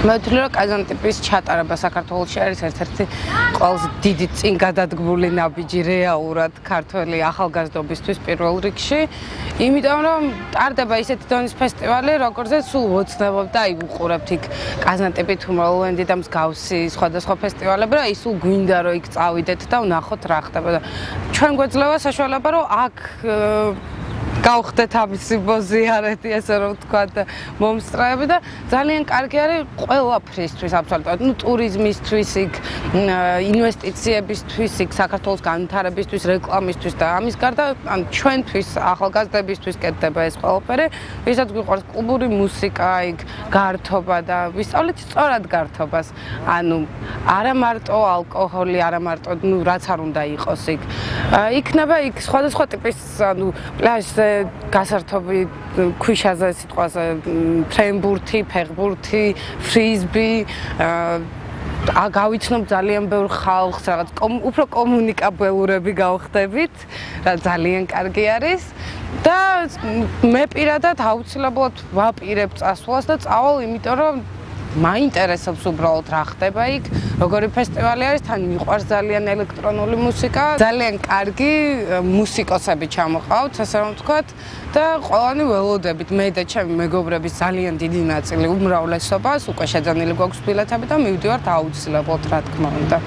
მე ვთვლი რომ კაზანტიპის ჩატარება საქართველოში არის ერთ-ერთი ყველაზე დიდი წინ გადადგმული ნაბიჯი რეალურად ქართველი ახალგაზრდობისთვის პირველ რიგში, იმიტომ რომ ტარდება ისეთი დონის ფესტივალი, როგორზეც სულ ვოცნებობ და აი ვუყურებთ იქ კაზანტიპი, თუმრალენდი და მსგავსი სხვადასხვა ფესტივალები, რა ის სულ გვინდა რომ იქ წავიდეთ და ვნახოთ რა ხდება და ჩვენ გვეძლევა საშუალება რომ აქ გავხდეთ ამისი მოზიარეთი, ესე რომ ვთქვა და მომსწრეები და ძალიან კარგი არის ყველაფრისთვის აბსოლუტურად. ნუ ტურიზმისთვის, იქ ინვესტიციებისთვის, იქ საქართველოს განვითარებისთვის, რეკლამისთვის და ამის გარდა ან ჩვენთვის ახალგაზრდებისთვის კეთდება ეს ყველაფერი, ვისაც გვიყვარს კლუბური მუსიკა, იქ გართობა და ვისწავლეთ სწორად გართობას. ანუ არა მარტო ალკოჰოლი, არა მარტო ნუ რაც არ უნდა იყოს იქ. იქნება იქ სხვადასხვა ტიპის ანუ პლაჟზე გასართობი ქვიშაზე სიტყვაზე ფრენბურთი, ფეხბურთი, ფრიზბი გავიცნობ ძალიან ბევრ ხალხს, რაღაც უფრო კომუნიკაბელურები გავხდებით, რა ძალიან კარგი არის და მე პირადად აუცილებლად ვაპირებ წასვლას და წავალ, იმიტომ რომ მაინტერესებს უბრალოდ რა ხდება იქ, როგორი ფესტივალი არის, თან მიყვარს ძალიან ელექტრონული მუსიკა, ძალიან კარგი მუსიკოსები ჩამოყავთ, ასე რომ ვთქვათ და ყველანი ველოდებით, მე და ჩემი მეგობრების ძალიან დიდი ნაწილი უმრავლესობას უკვე შეძენილი გვაქვს ბილეთები და მივდივართ აუცილებლად, რა თქმა უნდა.